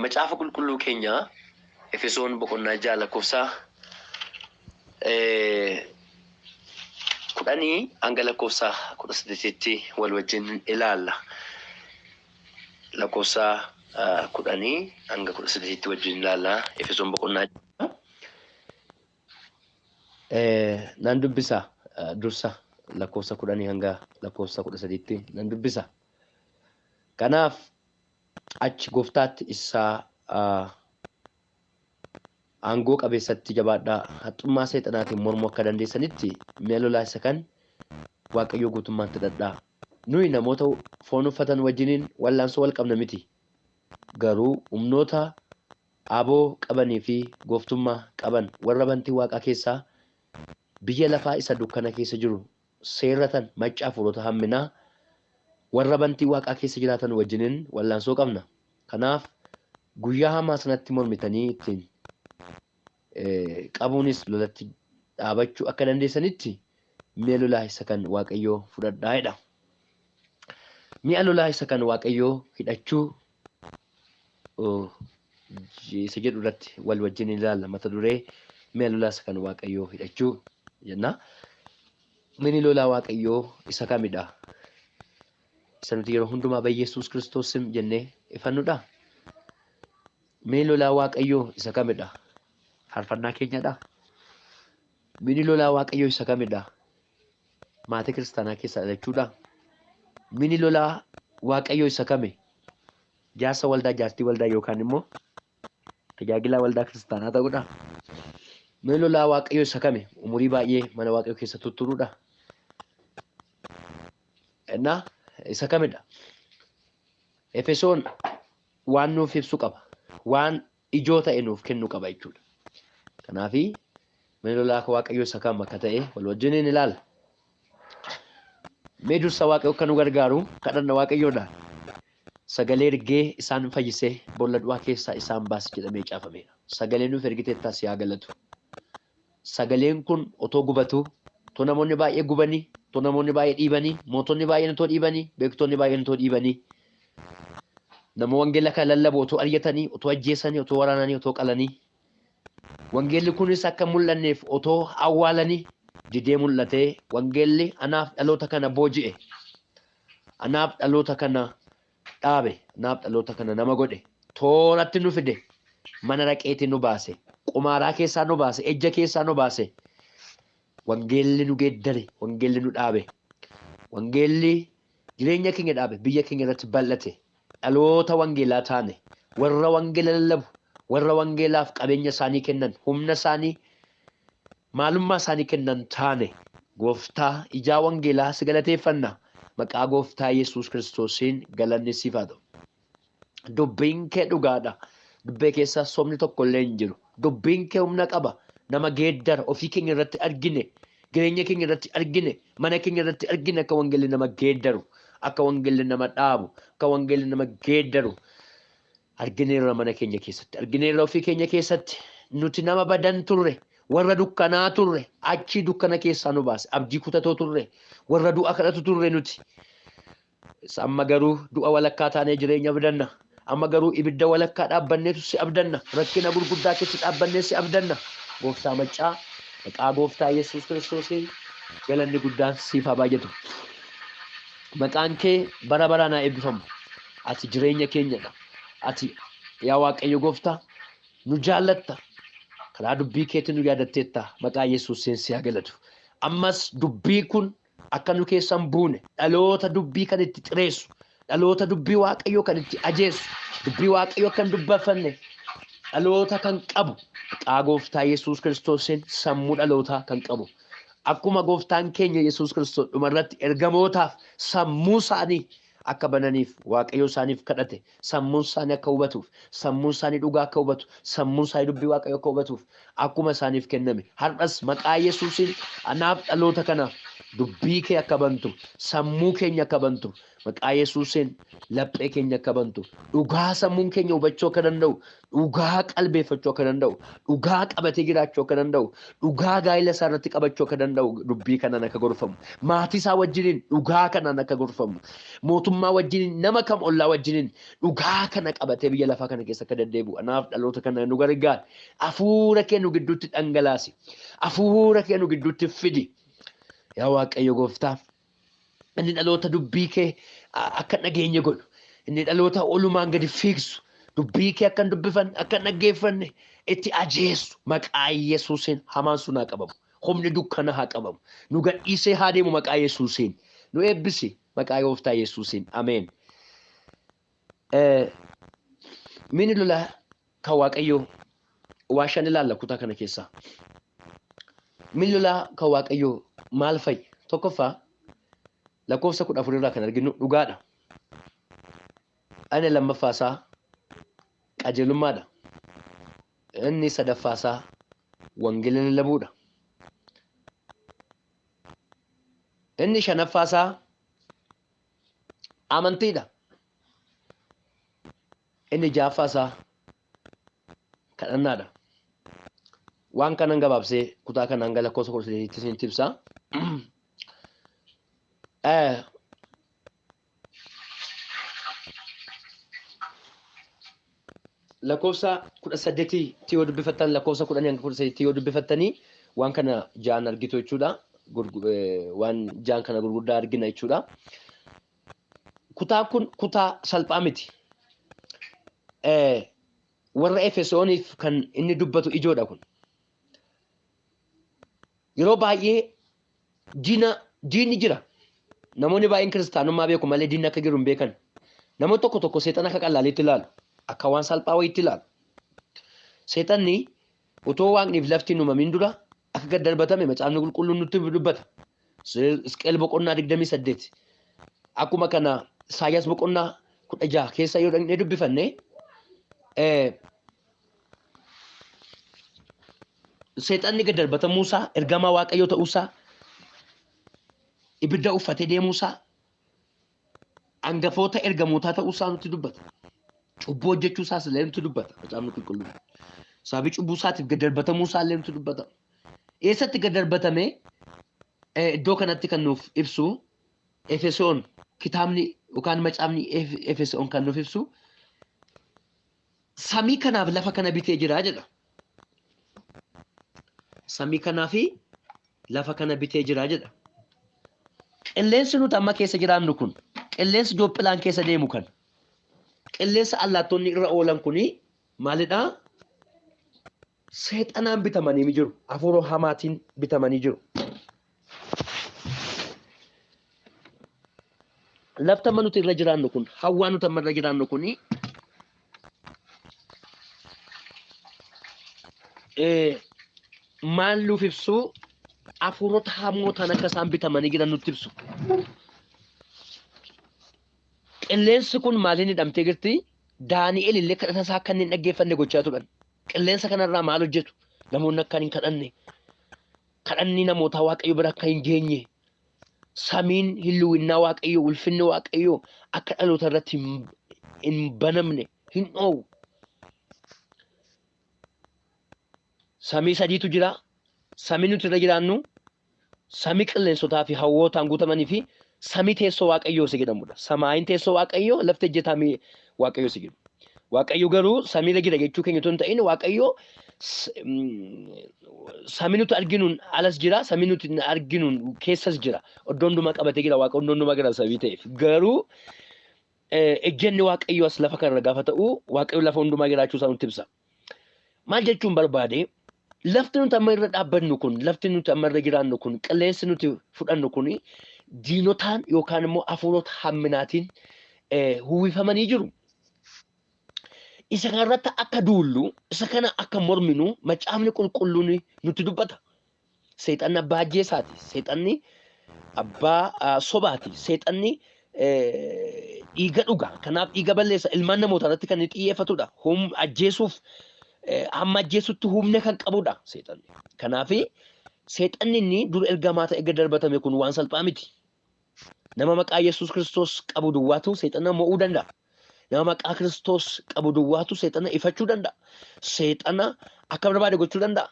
macaafa qulqulluu keenya Efesoon boqonnaa ja'a lakkoofsa kudhanii hanga lakkoofsa 18tti wal wajjin ilaalla. Lakkoofsa kudhanii hanga 18tti wajjin ilaalla. Efesoon boqonnaa nan dubbisa dursa lakkoofsa kudhanii hanga lakkoofsa 18tti nan dubbisa. Kanaaf achi gooftaatti isaa aangoo qabeessatti jabaadhaa haxxummaa seexanaatiin mormuu akka dandeessanitti mi'a lolaa isa kan Waaqayyoo guutummaatti dadhaa. Nuyi namoota foon uffatan wajjiniin wallaansoo wal qabna miti. Garuu humnoota aboo qabanii fi gooftummaa qaban warra bantii Waaqaa keessaa biyya lafaa isa dukkana keessa jiru seerratan maccaa furoota hamminaa warra bantii Waaqaa keessa jiraatan wajjiniin wallaansoo qabna. Kanaaf guyyaa hamaa sanatti mormitanii ittiin qabuunis lolatti dhaabachuu akka dandeessanitti mi'a lolaa isa kan Waaqayyoo fudhadhaa jedha. Mi'a lolaa isa kan Waaqayyoo hidhachuu isa jedhu irratti wal wajjin ilaalla. Mata duree mi'a lolaa isa kan Waaqayyoo hidhachuu jenna. Mi'i lolaa Waaqayyoo isa kamidha? Isa nuti yeroo hundumaa bara Yesuus Kiristoos jennee ifannudha. Mi'i lolaa Waaqayyoo isa kamidha? Faarfannaa keenyadha. Mi'i lolaa Waaqayyoo isa kamidha? Maatii kiristaanaa keessaa jechuudha. Mi'i lolaa Waaqayyoo isa kami? Jaarsa waldaa, jaartii waldaa yookaan immoo tajaajilaa waldaa kiristaanaa ta'udha. Mi'i lolaa Waaqayyoo isa kami? Umurii baay'ee mana Waaqayyoo keessa tutturuudha. Innaa isa kamidha? Efesoon waan nuuf ibsu qaba. Waan ijoo ta'e nuuf kennu qaba jechuudha. Kanaafi mi'i lolaa Waaqayyoo isa kam akka ta'e wal wajjin ilaalla. Mee dursa Waaqayyoo kan nu gargaaru kadhanna Waaqayyoodha. Sagalee ergee isaan fayyisee boolla du'aa keessaa isaan baase jedhamee caafameera. Sagalee nuuf ergiteettas yaa galatu. Sagaleen kun otoo gubatu, otoo namoonni baay'ee gubanii, otoo namoonni baay'ee dhiibanii, mootonni baay'een otoo dhiibanii, beektonni baay'een otoo dhiibanii, nama wangeela kan lallabu otoo ari'atanii, otoo ajjeesanii, otoo waraananii, otoo qalanii, wangeelli kunis akka mul'anneef otoo awwaalanii didee mul'atee wangeelli anaaf dhaloota kana booji'e, anaaf dhaloota kana dhaabe, anaaf dhaloota kana nama godhe, tooratti nu fide, mana raqeetii nu baase, qumaaraa keessaa nu baase, ejja keessaa nu baase. Wangeelli nu geeddare, wangeelli nu dhaabe, wangeelli jireenya keenya dhaabe, biyya keenya irratti bal'ate, dhaloota wangeelaa taane, warra wangeela lallabu, warra wangeelaaf qabeenya isaanii kennan, humna isaanii, maalummaa isaanii kennan taane. Gooftaa ijaa wangeelaa si galateeffanna. Maqaa Gooftaa Yesuus Kiristoosiin galanni siif haa ta'u. Dubbiin kee dhugaadha. Dubbee keessa sobni tokko illee hin jiru. Dubbiin kee humna qaba. Nama geeddara ofii keenya irratti argine, jireenya keenya irratti argine, mana keenya irratti argine akka wangeelli nama geeddaru, akka wangeelli nama dhaabu, akka wangeelli nama geeddaru argineerra mana keenya keessatti, argineerra ofii keenya keessatti. Nuti nama badan turre, warra dukkanaa turre, achii dukkana keessaa nu baase, abdii kutatoo turre, warra du'a kadhatu turre nuti. Amma garuu du'a walakkaa taanee jireenya abdanna. Amma garuu ibidda walakkaa dhaabbanneetu si abdanna. Rakkina gurguddaa keessa dhaabbannee si abdanna. Gooftaa maccaa maqaa Gooftaa Yesuus Kiristoosiin galanni guddaan siif haa baay'atu. Maqaan kee bara baraan haa eebbifamu. Ati jireenya keenyadha. Ati yaa Waaqayyo Gooftaa nu jaallatta. Karaa dubbii keetiin nu yaadatteetta. Maqaa Yesuusiin si haa galatu. Ammas dubbii kun akka nu keessan buune, dhaloota dubbii kan itti xireessu, dhaloota dubbii Waaqayyoo kan itti ajeessu, dubbii Waaqayyoo kan dubbafanne, dhaloota kan qabu. Maqaa Gooftaa Yesuus Kiristoosiin sammuu dhalootaa kan qabu. Akkuma Gooftaan keenya Yesuus Kiristoos dhumarratti ergamootaaf sammuu isaanii akka bananiif Waaqayyoo isaaniif kadhate, sammuun isaanii akka hubatuuf, sammuun isaanii dhugaa akka hubatu, sammuun isaanii dubbii Waaqayyoo akka hubatuuf akkuma isaaniif kenname. Har'as maqaa Yesuusiin anaaf dhaloota kanaaf dubbii kee akka bantu, sammuu keenya akka bantu, maqaa Yesuusiin laphee keenya akka bantu, dhugaa sammuun keenya hubachuu akka danda'u, dhugaa qalbeeffachuu akka danda'u, dhugaa qabatee jiraachuu akka danda'u, dhugaa gaa'ila isaa irratti qabachuu akka danda'u, dubbii kanaan akka gorfamu, maatii isaa wajjiniin dhugaa kanaan akka gorfamu, mootummaa wajjiniin, nama kam ollaa wajjiniin dhugaa kana qabatee biyya lafaa kana keessa akka deddeebi'u. Anaaf dhaloota kana nu gargaari. Hafuura kee nu gidduutti dhangalaasi. Hafuura kee nu gidduutti fidi. Yaa Waaqayyo Gooftaa, inni dhaloota dubbii kee akka dhageenya godhu, inni dhaloota olumaan gadi fiigsu, dubbii kee akka dubbifanne, akka dhaggeeffanne itti ajeessu maqaa Yesuusiin hamaan sun haa qabamu. Humni dukkana haa qabamu. Nu gadhiisee haa deemu maqaa Yesuusiin. Nu eebbisi maqaa Gooftaa Yesuusiin. Ameen. Mini lolaa kan Waaqayyoo waa shan ilaalla kutaa kana keessaa. Mini lolaa kan Waaqayyoo maal fa'i? Tokkoffaa lakkoofsa 14 irraa kan arginu dhugaadha. Inni lammaffaasaa qajeelummaadha. Inni sadaffaasaa wangeela lallabuudha. Inni shanaffaasaa amantiidha. Inni ja'affaasaa kadhannaadha. Waan kanan gabaabsee kutaa kanaan gara lakkoofsa 18 isin ibsa. Lakkoofsa 18 yoo dubbifattan, lakkoofsa 10 hanga 18 yoo dubbifattanii waan kana ja'an argitu jechuudha. Waan ja'an kana gurguddaa argina jechuudha. Kutaan kun kutaa salphaa miti. Warra Efesooniif kan inni dubbatu ijoodha kun. Yeroo baay'ee diinni jira. Namoonni baay'een kiristaanummaa beeku malee diinni akka jiru hin beekan. Namoonni tokko tokko seexana akka qallaaliitti ilaalu, akka waan salphaa wayiitti ilaalu. Seexanni utoo waaqniif lafti uumamin dura akka gad darbatame macaafni qulqulluun nutti dubbata. Isqeel boqonnaa 28. Akkuma kana Isaayyaas boqonnaa 16 keessa yoo dhaqnee dubbifanne seexanni gad darbatamuusaa, ergamaa Waaqayyoo ta'uusaa, ibidda uffatee deemuusaa, hangafoota ergamootaa ta'uusaa nutti dubbata. Cubbuu hojjechuusaas illee nutti dubbata macaafni qulqulluun. Sababii cubbuu isaatiif gad darbatamuusaa illee nutti dubbata. Eessatti gad darbatame? Iddoo kanatti kan nuuf ibsu Efesoon, kitaabni yookaan macaafni Efesoon kan nuuf ibsu samii kanaaf lafa kana bitee jira jedha. Samii kanaa fi lafa kana bitee jira jedha. Qilleensi nuti amma keessa jiraannu kun, qilleensi Jooppilaan keessa deemu kan, qilleensa allaattonni irra oolan kuni maalidhaa? Seexanaan bitamanii jiru. Hafuura hamaatiin bitamanii jiru. Lafti amma nuti irra jiraannu kun, hawwaa nuti amma irra jiraannu kuni maal nuuf ibsu? Hafuurota hamootaan akka isaan bitamanii jiran nutti ibsu. Qilleensi kun maaliin hidhamtee jirti? Daani'el illee kadhata isaa akka inni hin dhaggeeffanne gochaa turan. Qilleensa kanarraa maal hojjetu? Namoonni akka hin kadhanne, kadhanni namoota Waaqayyo bira akka hin geenye, samiin hilluwinnaa Waaqayyo, ulfinni Waaqayyo akka dhaloota irratti hin banamne, hin dhoowwu. Samii sadiitu jira. Samii nuti irra jiraannu, samii qilleensotaa fi hawwootaan guutamanii fi samii teessoo Waaqayyoo isa jedhamudha. Samaayiin teessoo Waaqayyoo, lafti ejjetaa Waaqayyoo isa jedhu. Waaqayyo garuu samiirra jira jechuu keenya otoo hin ta'in, Waaqayyo samii nuti arginuun alas jira, samii nuti arginuun keessas jira. Iddoo hundumaa qabatee jira Waaqa iddoo hundumaa gara sabii ta'eef. Garuu ejjenni Waaqayyoo as lafa kanarra gaafa ta'u, Waaqayyo lafa hundumaa jiraachuu isaa nutti ibsa. Maal jechuun barbaade? Lafti nuti amma irra dhaabbannu kun, lafti nuti amma irra jiraannu kun, qilleensi nuti fudhannu kun diinotaan yookaan immoo hafuurota hamminaatiin uwwifamanii jiru. Isa kanarratti akka duullu, isa kana akka morminu macaafni qulqulluun nutti dubbata. Seexanni abbaa ajjeesaati. Seexanni abbaa sobaati. Seexanni dhiiga dhuga. Kanaaf dhiiga balleessa. Ilmaan namootaa irratti kan xiyyeeffatudha. Ajjeesuuf hamma ajjeesutti humna kan qabudha seexanni. Kanaaf seexanni inni dur ergamaa ta'e gad darbatame kun waan salphaa miti. Nama maqaa Yesuus Kiristoos qabu duwwaatu seexana mo'uu danda'a. Nama maqaa Kiristoos qabu duwwaatu seexana ifachuu danda'a. Seexana akka barbaade gochuu danda'a.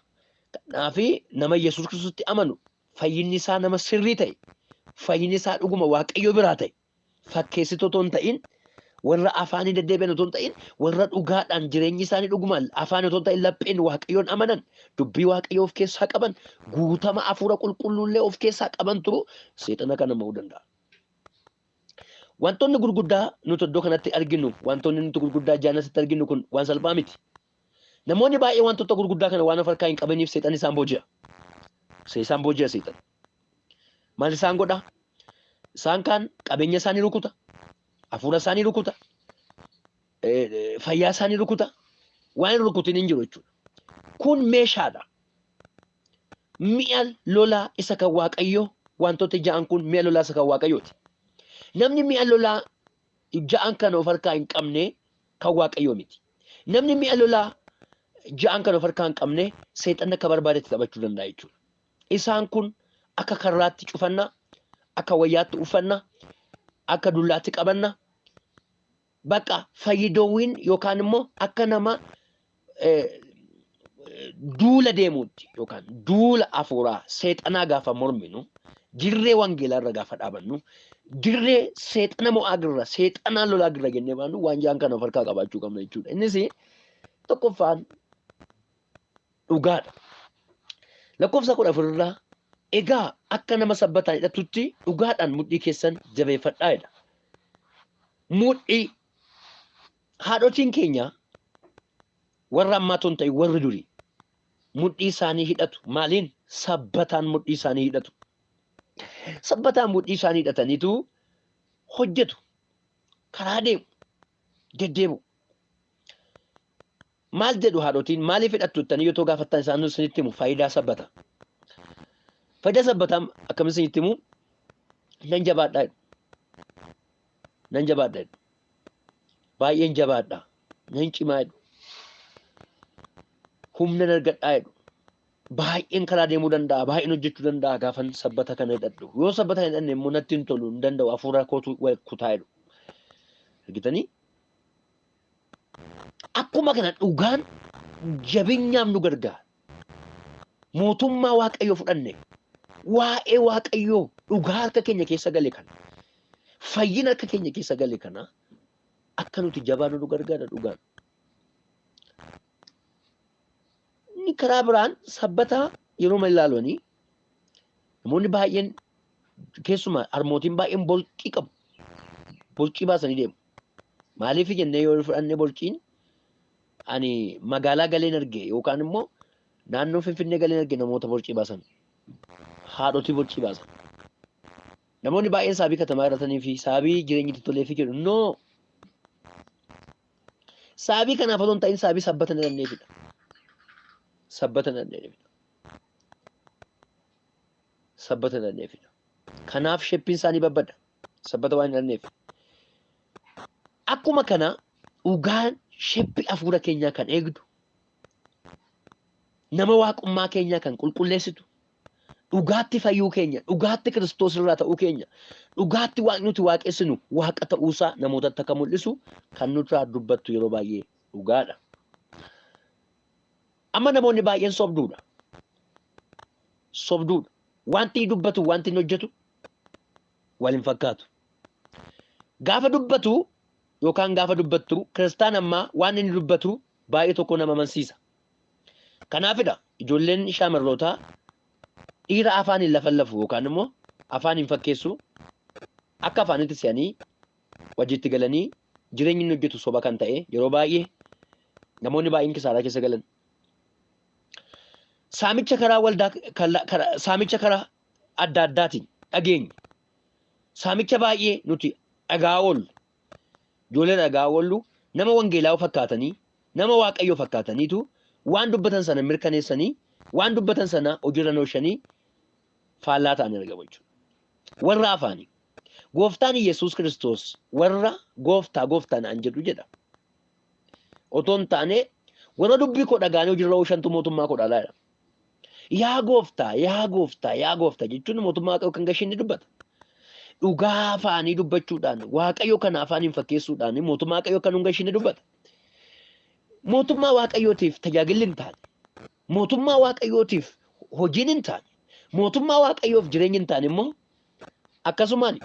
Kanaafi nama Yesuus Kiristoositti amanu fayyinni isaa nama sirrii ta'e, fayyinni isaa dhuguma Waaqayyo biraa ta'e, fakkeessituu otoo hin ta'in, warra afaanii deddeebi'an otoo hin ta'in, warra dhugaadhaan jireenyi isaanii dhugumaan afaan otoo hin ta'in lapheen Waaqayyoon amanan, dubbii Waaqayyoo of keessaa qaban, guutama hafuura qulqulluullee of keessaa qaban turu seexana kana mo'uu danda'a. Wantoonni gurguddaa nuti iddoo kanatti arginu, wantoonni nuti gurguddaa jaanasitti arginu kun waan salphaa miti. Namoonni baay'ee wantoota gurguddaa kana waan of harkaa hin qabaniif seexan isaan booji'a. Isaan booji'a seexan. Maal isaan godha? Isaan kaan qabeenya isaanii rukuta, hafuura isaanii rukuta, fayyaa isaanii rukuta, waan hin rukutin hin jiru jechuudha. Kun meeshaadha. Mi'a lolaa isa kan Waaqayyoo, wantoota ja'an kun mi'a lolaa isa kan Waaqayyooti. Namni mi'a lolaa ja'an kana of harkaa hin qabne kan Waaqayyoo miti. Namni mi'a lolaa ja'an kana of harkaa hin qabne seexanni akka barbaadetti taphachuu danda'a jechuudha. Isaan kun akka karraatti cufanna, akka wayyaatti uffanna, akka dullaatti qabanna, bakka fayyidoowwan yookaan immoo akka nama duula deemuutti yookaan duula hafuuraa seexanaa gaafa morminu, dirree wangeelaa irra gaafa dhaabannu, dirree seexana mo'aa girra, seexanaa lolaa girra jennee baanu waan ja'an kana of harkaa qabaachuu qabna jechuudha. Innis tokkoffaan dhugaadha. Lakkoofsa 14 egaa akka nama sabbataan hidhatutti dhugaadhaan mudhii keessan jabeeffadhaa jedha. Mudhii haadhotiin keenya warra ammaa ton ta'e warri durii mudhii isaanii hidhatu. Maaliin? Sabbataan mudhii isaanii hidhatu. Sabbataan mudhii isaanii hidhataniitu hojjetu. Karaa deemu, deddeebi'u. Maal jedhu haadhotiin maaliif hidhattu jettanii yoo gaafattan isaan isinitti himu faayidaa sabbataa. Faayidaa sabbataa akkamitti isinitti himu? Nan jabaadhaa jedhu. Nan jabaadhaa jedhu. Baay'een jabaadhaa. Nan cimaa jedhu. Humna argadhaa jedhu. Baay'een karaa deemuu danda'a, baay'een hojjechuu danda'a gaafan sabbata kana hidhadhu. Yoo sabbata kana hidhanne immoo natti hin tolu, hin danda'u, hafuura kootu wal kutaa jedhu. Argitanii? Akkuma kana dhugaan jabeenyaaf nu gargaara. Mootummaa Waaqayyoo fudhanne, waa'ee Waaqayyoo dhugaa harka keenya keessa gale kana, fayyina harka keenya keessa gale kana akka nuti jabaannu nu gargaara dhugaan. Inni karaa biraan sabbataa yeroo ma ilaalanii namoonni baay'een keessumaa harmootiin baay'een bolqii qabu. Bolqii baasanii deemu. Maaliif jennee yoo fudhanne bolqiin ani magaalaa galeen arge yookaan immoo naannoo Finfinnee galeen arge namoota bolqii baasan. Haadhotii bolqii baasan. Namoonni baay'een saabii katamaa irratanii fi saabii jireenyi tolee fi jedhu no. Saabii kanaaf otoo hin ta'in saabii sabbata hin dandeefidha. Sabbata hin dandeefidha. Sabbata hin dandeefidha. Kanaaf sheppiin isaanii babbada. Sabbata waan hin dandeef. Akkuma kana dhugaan sheppi hafuura keenyaa kan eegdu, nama waaqummaa keenyaa kan qulqulleessitu, dhugaatti fayyuu keenya, dhugaatti Kiristoos irraa ta'uu keenya, dhugaatti waan nuti waaqessinu waaqa ta'uusaa namootatti akka mul'isu kan nuti dubbattu yeroo baay'ee dhugaadha. Amma namoonni baay'een sobduudha. Sobduudha. Wanti dubbatu, wanti hin hojjetu wal hin fakkaatu. Gaafa dubbatu yookaan gaafa dubbattu kiristaan ammaa waan inni dubbatu baay'ee tokko nama amansiisa. Kanaafidha ijoolleen shaamarrootaa dhiira afaan hin lafallafu yookaan immoo afaan hin fakkeessu akka afaanitti se'anii wajjitti galanii jireenyi inni hojjetu soba kan ta'e yeroo baay'ee namoonni baay'een kisaaraa keessa galan. Saamicha karaa waldaa saamicha karaa adda addaatiin dhageenya. Saamicha baay'ee nuti dhagaa oollu. Ijoollee dhagaa oollu nama wangeelaa fakkaatanii, nama Waaqayyoo fakkaataniitu waan dubbatan sana mirkaneessanii, waan dubbatan sana hojiirra oolchanii faallaa ta'anii argamu jechuudha. Warra afaanii. Gooftaan Yesuus Kiristoos warra gooftaan an jedhu jedha. Otoo hin taane warra dubbii koo dhagaanii hojiirra oolchantu mootummaa koo dhaalaa jedha. yaa gooftaa jechuun mootummaa waaqayyoo kan gashinni dubbata. Dhugaa afaanii dubbachuudhaan waaqayyo kana afaaniin fakkeessuudhaan mootummaa waaqayyoo kan gashinni dubbata. Mootummaa waaqayyootiif tajaajilli hin taane, mootummaa waaqayyootiif hojiin hin taane, mootummaa waaqayyoof jireenyi hin taane immoo akkasumaan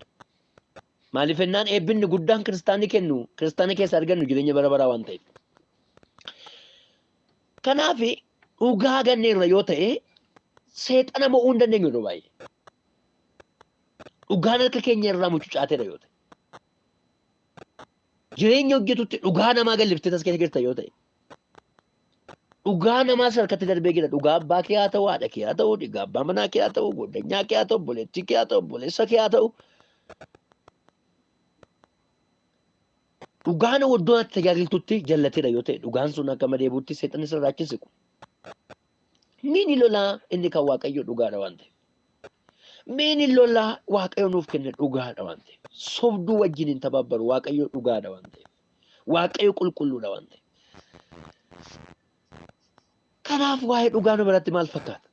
maaliif ennaan eebbinni guddaan kiristaanni kennu kiristaana keessa argannu jireenya bara baraa waan ta'eef. Kanaaf dhugaa ganneerra yoo ta'e seexana mo'uu hin dandeenyu yeroo baay'ee. Dhugaan harka keenya irraa mucucaateera yoo ta'e. Jireenya hojjetutti dhugaa namaa galliftee tas keessa jirta yoo ta'e. Dhugaa namaa harkatti darbee jira. Dhugaa abbaa kee haa ta'u, haadha kee haa ta'u, dhugaa abbaa manaa kee haa ta'u, goddanyaa kee haa ta'u, obboleettii kee haa ta'u, obboleessa kee haa ta'u. Dhugaan iddoo ati tajaajiltutti jallateera yoo ta'e dhugaan sun akka madeebuutti seexanni sirraa achi siqu. Miini lolaa inni kan waaqayyo dhugaadha waan ta'eef. Miini lolaa waaqayyo nuuf kenne dhugaadha waan ta'eef. Sobduu wajjin hin tababbaru waaqayyo dhugaadha waan ta'eef. Waaqayyo qulqulluudha waan ta'eef. Kanaaf waa'ee dhugaa nu biratti maal fakkaata?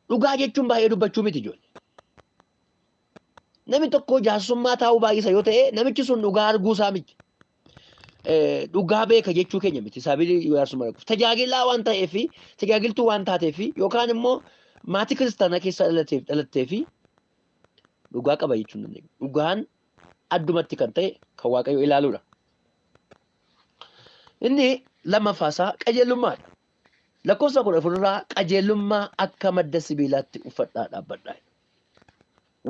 Dhugaa jechuun baay'ee dubbachuu miti ijoollee. Namni tokko jaarsummaa taa'uu baay'isa yoo ta'e namichi sun dhugaa arguu isaa miti. Dhugaa beeka jechuu keenya miti. Sababii jaarsummaa arguu. Tajaajilaa waan ta'eef tajaajiltuu waan taateef yookaan immoo maatii kiristaanaa keessa dhalattee fi dhugaa qaba jechuun dandeenya. Dhugaan addumatti kan ta'e kan waaqayyo ilaaluudha. Inni lammaffaasaa qajeelummaadha. Lakkoofsa 14 qajeelummaa akka madda sibiilaatti uffadhaa dhaabbadhaa.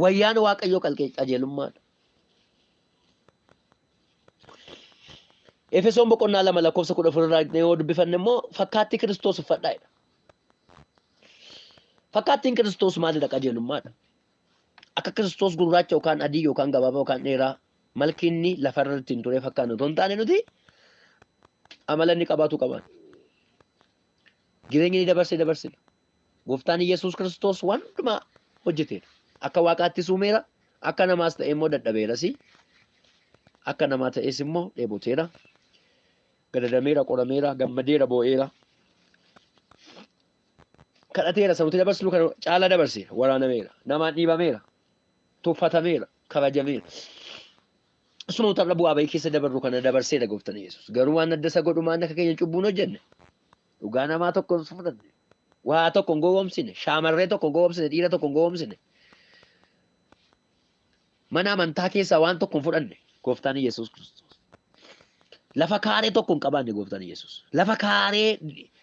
Wayyaan waaqayyoo qajeelummaadha. Efesoon boqonnaa 2 lakkoofsa 14 yoo dubbifanne immoo fakkaattii Kiristoos uffadhaadha. Fakkaattiin Kiristoos maalidha? Qajeelummaadha. Akka Kiristoos gurraacha yookaan adii yookaan gabaabaa yookaan dheeraa malki inni lafarra ittiin ture fakkaannu otoo hin taane nuti amala inni qabaatu qaban. Jireenya inni dabarsina. Gooftaan Yesuus Kiristoos waan hundumaa hojjeteera. Akka waaqaatti uumeera, akka namaas ta'e immoo dadhabeeras, akka namaa ta'es immoo dheeboteera, gadadameera, qorameera, gammadeera, boo'eera, kadhateera, sanuti dabarsu kan caalaa dabarseera, waraanameera, namaan dhiibameera, tuffatameera, kabajameera. Asuma utarra bu'aa bahii keessa dabarru kana dabarseera gooftaan Yesuus. Garuu waan adda isa godhu maan akka keenya cubbuun hojjenne. Dhugaa namaa tokko hin fudhanne. Waa tokko hin gowwoomsine. Shaamarree tokko hin gowwoomsine. Dhiira tokko hin gowwoomsine. Mana amantaa keessaa waan tokko hin fudhanne gooftaan Yesuus Kiristoos. Lafa kaaree tokko hin qabaanne gooftaan Yesuus. Lafa kaaree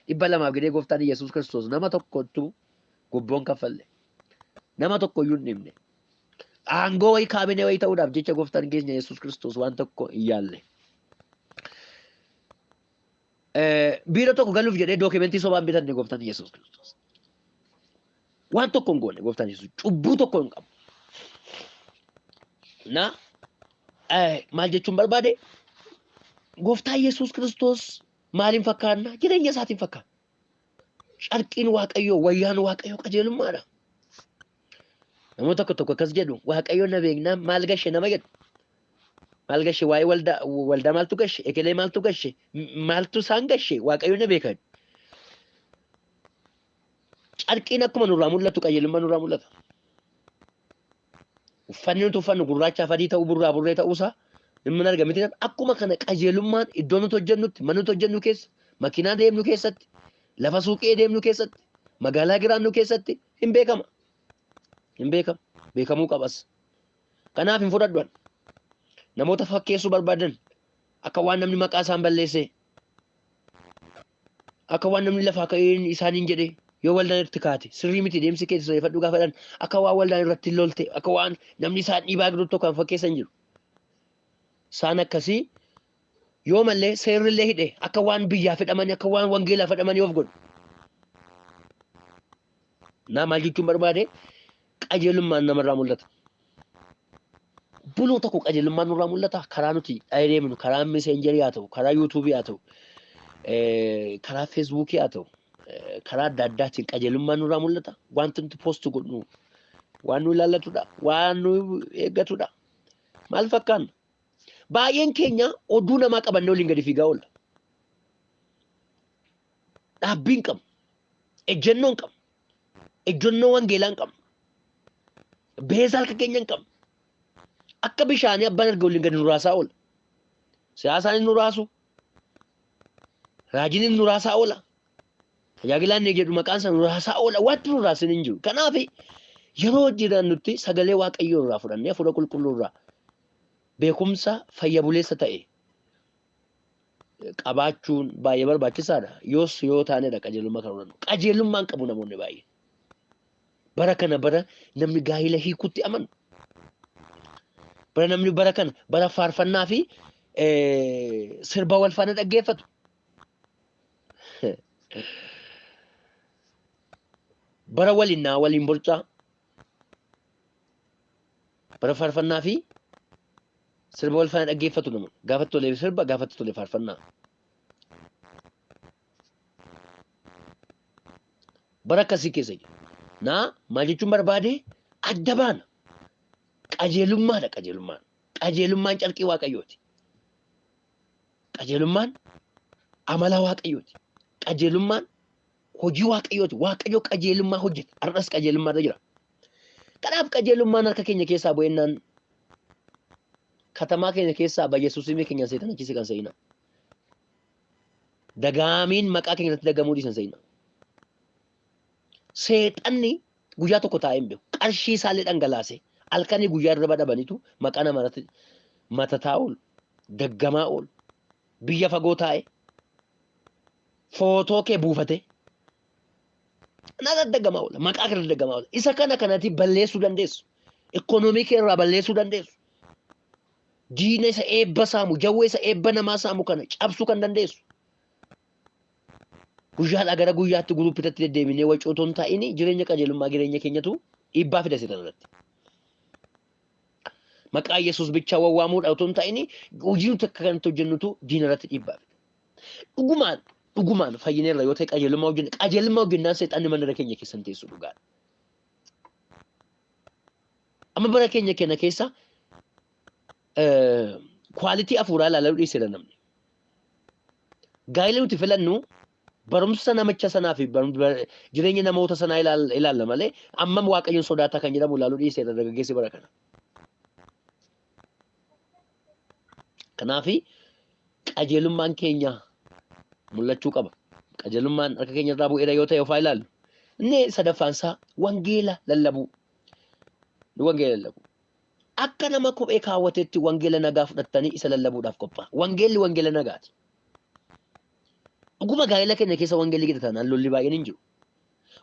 200 gidee gooftaan Yesuus Kiristoos nama tokkottu gubboon kaffalle. Nama tokko iyyuu hin dhimne. Aangoo wayii kaabinee wayii ta'uudhaaf jecha gooftaan keenya Yesuus Kiristoos waan tokko hin yaalle. Biiroo tokko galuuf jedhee dookimentii sobaan bitanne gooftaan Yesuus Kiristoos. Waan tokko hin goone gooftaan Yesuus cubbuu tokko hin qabu. Na maal jechuun barbaade gooftaan Yesuus Kiristoos maaliin fakkaanna? Jireenya isaatiin fakkaanna. Carqiin waaqayyoo wayyaan waaqayyoo qajeelummaadha. Namoota tokko akkas jedhu waaqayyoon na beeknaan maal gashe nama jedhu. Maal gashe waa'ee waldaa maaltu gashe ekelee maaltu gashe maaltu isaan gashe waaqayyoon na beekan. Carqiin akkuma nurraa mul'atu qajeelummaa nurraa mul'ata. Uffanni nuti uffannu gurraacha adii ta'uu burraa burree ta'uusaa hin argamiti. Akkuma kana qajeelummaan iddoo nuti hojjennutti mana nuti hojjennu keessa makiinaa deemnu keessatti lafa suuqee deemnu keessatti magaalaa jiraannu keessatti hin beekama. Hin beekama. Beekamuu qabas. Kanaaf hin fudhadhuan. Namoota fakkeessuu barbaadan akka waan namni maqaa isaan balleesse akka waan namni lafaa ka'een isaaniin jedhe yoo waldaan irratti kaate sirrii miti deemsi keessa soofadhu gaafadhan akka waan waldaan irratti lolte akka waan namni isaan dhiibaa jiru tokko kan fakkeessan jiru. Isaan akkasii yoo mallee seerrillee hidhe akka waan biyyaa fedhamanii akka waan wangeelaa fedhamanii of godhu. Naa maal jechuun barbaade qajeelummaan namarraa mul'ata. Buluu tokko qajeelummaan nurraa mul'ata. Karaa nuti deemnu karaa meseenjarii haa ta'u karaa yuutuubii haa ta'u karaa feesbuukii haa ta'u karaa adda addaatiin qajeelummaan nurraa mul'ata. Wanti nuti poostu godhnu waan nu ilaallatudha waan nu eeggatudha. Maal fakkaanna? Baay'een keenya oduu namaa qabannee waliin gadi fiigaa oolla. dhaabbiin qabnu, ejjennoon qabnu, ejjennoo wangeelaan qabnu, beesa harka keenya hin qabnu. Akka bishaanii abbaan erga waliin gadi nu raasaa oola. Siyaasaan nu raasu, raajiin nu raasaa oola. Tajaajilaan ni jedhu maqaan isaa nu raasaa oola. Wanti nu raasin hin jiru. Kanaaf yeroo jiran nuti sagalee Waaqayyoo irraa fudhannee hafuura qulqulluu irraa beekumsa fayya buleessa ta'e qabaachuun baay'ee barbaachisaadha. Yoo taanedha qajeelummaa kan hodhannu. Qajeelummaan qabu namoonni baay'ee. Bara kana bara namni gaa'ila hiikutti amanu. Bara namni bara kana bara faarfannaa fi sirba wal faana dhaggeeffatu. Bara waliin borcaa. Bara faarfannaa fi sirba wal faana dhaggeeffatu namoonni. Gaafatti tolee sirba, gaafatti tolee faarfannaa. Bara akkasii keessa jira. Maal jechuun barbaade adda baana. Qajeelummaadha qajeelummaan. Qajeelummaan calqii Waaqayyooti. Qajeelummaan amala Waaqayyooti. Qajeelummaan hojii Waaqayyooti. Waaqayyo qajeelummaa hojjeta. Har'as qajeelummaadha jira. Kanaaf qajeelummaan harka keenya keessaa bu'ennaan katamaa keenya keessaa Yesuus ilmi keenya seetan achiisi kan se'ina. Dagaamiin maqaa keenyatti dagamuu dhiisan se'ina. Seexanni guyyaa tokko taa'ee hin beeku. Qarshii isaallee dhangalaase. Halkanii guyyaa irra badhabanitu maqaa namarratti matataa oolu. Daggamaa oolu. Biyya fagoo taa'e. Footoo kee buufate. Naan daggamaa oola. Maqaa kee daggamaa oola. Isa kanatti balleessuu dandeessu. Ikoonoomii kee irraa balleessuu dandeessu. Diina isa eebba saamu, jawwee isa eebba namaa saamu kana cabsuu kan dandeessu. Guyyaadhaa gara guyyaatti guruupitatti deddeebinee wacootoo hin taa'ini jireenya qajeelummaa jireenya keenyatu dhiibbaa fida seetan irratti. Maqaa Yesuus bichaa wawwaamuudha otoo hin taa'ini hojii nuti akka kanatti hojjennutu diina irratti dhiibbaa fida. Dhugumaan fayyineerra yoo ta'e qajeelummaa hojjennaan seexanni mana keenya keessan teessu dhugaadha. Amma bara keenya keessa kwaalitii afuuraa ilaaluu dhiiseera namni. Gaa'ela nuti filannu barumsa namicha sanaa fi jireenya namoota sanaa ilaalla malee ammam Waaqayyoon sodaataa kan jedhamu ilaaluu dhiiseera dargaggeessi bara kana. Kanaaf qajeelummaan keenya mul'achuu qaba. Qajeelummaan harka keenya irraa bu'eera yoo ta'e ofaa ilaallu. Inni sadaffaan isaa wangeela lallabuu. Wangeela lallabuu. Akka nama kophee kaawwateetti wangeela nagaa fudhattanii isa lallabuudhaaf qophaa'a. Wangeelli wangeela nagaati. Dhuguma gaa'ela keenya keessa wangeelli gadi taanaan lolli baay'een hin jiru.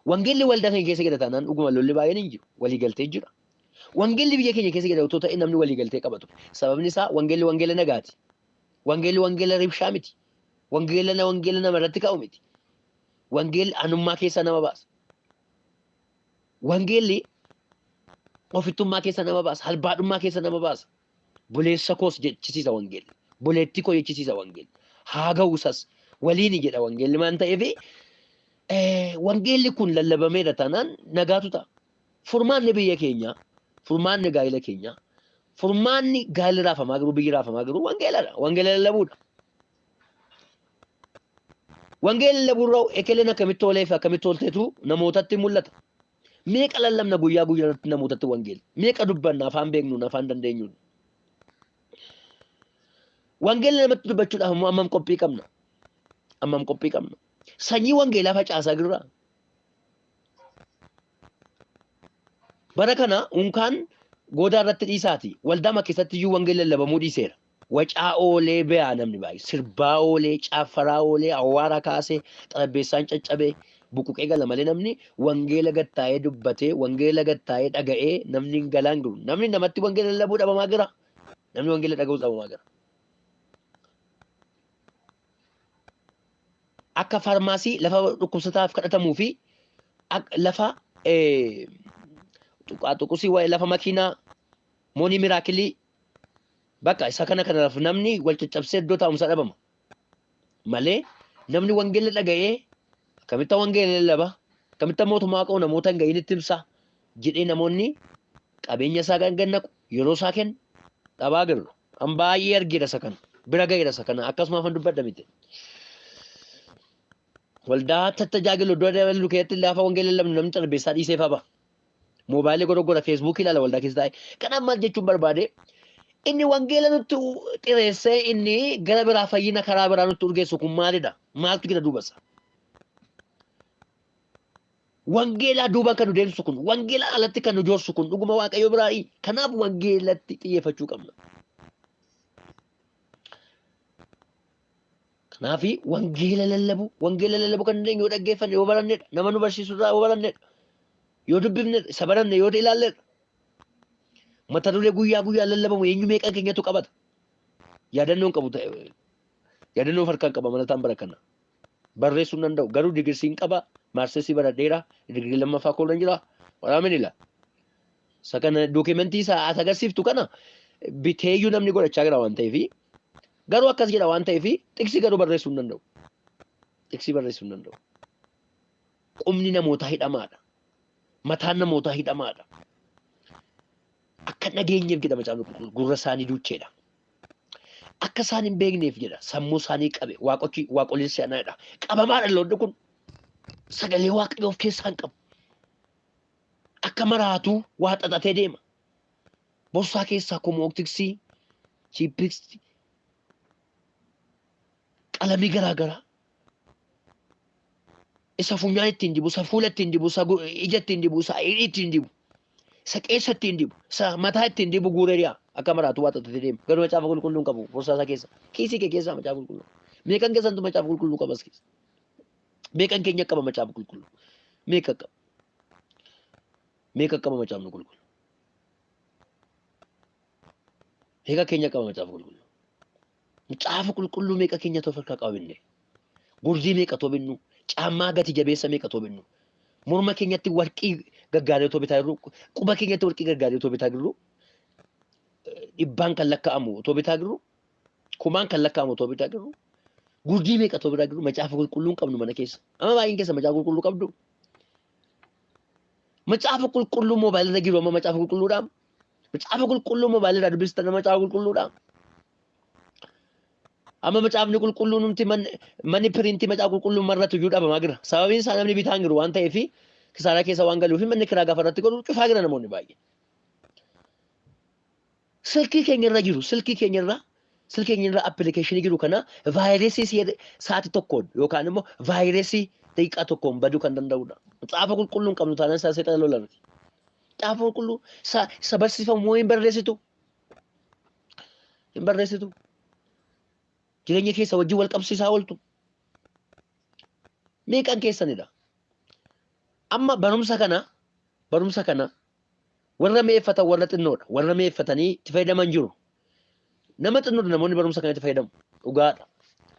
Wangeelli waldaa keenya keessa gadi taanaan dhuguma lolli baay'een hin jiru. Waliigaltee jira. Wangeelli biyya keenya keessa gadi otoo ta'e namni waliigaltee qabatu. Sababni isaa wangeelli wangeela nagaati. Wangeelli wangeela ribshaa miti. Wangeela nama irratti ka'u miti. Wangeelli anummaa keessa nama baasa. Wangeelli ofittummaa keessa nama baasa. Halbaadhummaa keessa nama baasa. Buleessa koos jechisiisa wangeelli. Buleetti koo jechisiisa wangeelli. Haa ga'uusas waliin jedha wangeelli maan ta'eef wangeelli kun lallabameera taanaan nagaatu ta'a. Furmaanni biyya keenyaa, furmaanni gaa'ela keenyaa, furmaanni gaa'elli raafamaa jiru biyyi raafamaa jiru wangeeladha. Wangeela lallabuudha. Wangeela lallabuurraa ekeleen akkamitti oolee fi akkamitti oolteetu namootatti mul'ata. Meeqa lallabna guyyaa guyyaatti namootatti wangeela. Meeqa dubbanna afaan beeknuun afaan dandeenyuun. Wangeela namatti dubbachuudhaaf immoo ammam qophii qabna. Ammam qophii qabna. Sanyii wangeelaa facaasaa jirra. Bara kana unkaan goodaa irratti dhiisaati. Waldaa keessatti iyyuu wangeela lallabamuu dhiiseera. Wacaa oolee beeyaa namni baay'ee. Sirbaa oolee, caaffaraa oolee, awwaara kaasee, xarabbeessaan caccabee, buquqee gala malee namni wangeela gattaa'ee dubbatee, wangeela gattaa'ee dhaga'ee namni hin galaan jiru. Namni namatti wangeela lallabuu dhabamaa jira. Namni wangeela dhaga'uu dhabamaa jira. Akka faarmaasii lafa dhukkubsataaf kadhatamuu fi lafa tuqusii waa'ee lafa makiinaa moonii miraakilii bakka isa kanarraaf namni wal caccabsee iddoo taa'umsaa dhabama. Malee namni wangeela dhaga'ee akkamitti wangeela lallaba akkamitti mootummaa qabu namoota hin ga'iinitti ibsa jedhee namoonni qabeenya isaa gannaqu yeroo isaa kennu dhabaa jiru. An baay'ee argeera isa kana bira ga'eera isa kana akkasuma afaan dubbadha miti. waldaa tajaajilu iddoo dabalu keessatti lafa wangeela lamnu namni xarbeessaa dhiisee faba. Moobaayilii godogora feesbuukii ilaala waldaa keessa taa'e. Kanaaf maal jechuun barbaade inni wangeela nutti xireessee inni gara biraa fayyina karaa biraa nutti urgeessu kun maalidha? Maaltu jira duubasa? Wangeelaa duubaan kan nu deemsu kun, wangeelaa alatti kan nu joorsu kun dhuguma Waaqayyo biraa'i. Kanaaf wangeelatti xiyyeeffachuu qabna. Kanaaf wangeela lallabu kan dandeenyu yoo dhaggeeffanne yoo barannedha. Nama nu barsiisu irraa yoo barannedha. Yoo dubbifnedha, isa baranne yoo ilaalledha. Mata duree guyyaa lallabamu eenyu meeqa keenyatu qabata? Yaadannoon qabu ta'e yaadannoo harkaan qaba malataan bara kana. Barreessuu hin danda'u garuu digirsiin qaba. Maarsesii baradheera digrii lammaffaa koolan jira. Waraabeen ila. Isa kana dookimentii isaa as agarsiiftu kana biteeyyuu namni godhachaa jira waan ta'eef garuu akkas jedha waan ta'eef xiqsi garuu barreessuu hin danda'u. Xiqsi barreessuu hin danda'u. Qubni namootaa hidhamaadha. Mataan namootaa hidhamaadha. Akka nageenyeef jedha macaafni qulqulluun gurra isaanii duucheedha. Akka isaan hin beekneef jedha sammuu isaanii qabe waaqoliin si'anaadha. Qabamaadha loonni kun sagalee waaqayyoo of keessaa hin qabu. Akka maraatuu waa xaxatee deema. Bossaa keessaa komooktiksii, chiippiksii, qalamii garaagaraa. Isa funyaan ittiin dibu, isa fuula ittiin dibu, isa ija ittiin dibu, isa hidhii ittiin dibu, isa keessa ittiin dibu, isa mataa ittiin dibu guureeriyaa akka maraatuu waa xaxatee deema. Garuu macaafa qulqulluun qabu bossaa isaa keessa. Kiisii kee keessaa macaafa qulqulluu. Meeqan keessantu macaafa qulqulluu qabas keessa? Meeqan keenya qaba macaafa qulqulluu? Meeqa qaba? Meeqa qaba macaafni qulqulluu? Meeqa keenya qaba macaafa qulqulluu? Macaafa qulqulluu meeqa keenya toof harkaa qabinne? Gurdii meeqa too binnu? Caammaa gati jabeessa meeqa too binnu? Morma keenyatti warqii gaggaarii too bitaa jirru? Quba keenyatti warqii gaggaarii too bitaa jirru? Dhibbaan kan lakkaa'amu too bitaa jirru? Kumaan kan lakkaa'amu too bitaa jirru? Gurdii meeqa too bitaa jirru? Macaafa qulqulluun qabnu mana keessa. Amma baay'een keessa macaafa qulqulluu qabdu. Macaafa qulqulluu moobaayilirra jiru amma macaafa qulqulluudhaan. Macaafa qulqulluu moobaayilirraa dubbistan macaafa qulqulluudhaan. Amma macaafni qulqulluu numti manni piriintii macaafa qulqulluu marratu iyyuu dhabamaa jira. Sababiin isaa namni bitaan jiru waan ta'eef kisaaraa keessa waan galuuf manni kiraa gaafa irratti godhu cufaa jira namoonni baay'ee. Silkii keenyarra jiru silkii keenyarra appilikeeshinii jiru kana vaayirasii sa'aatii tokkoon yookaan immoo vaayirasii daqiiqaa tokkoon baduu kan danda'udha. Macaafa qulqulluun qabnu taanaan isaa seexana lolanati. Macaafa qulqulluu isa barsiifamu hin barreessitu. Hin barreessitu. Jireenya keessa wajjin wal qabsiisaa ooltu. Meeqan keessanidha? Amma barumsa kana warra meeffatan warra xinnoodha. Warra meeffatanii itti fayyadaman jiru. Nama xinnoodha namoonni barumsa kana itti fayyadamu. Dhugaadha.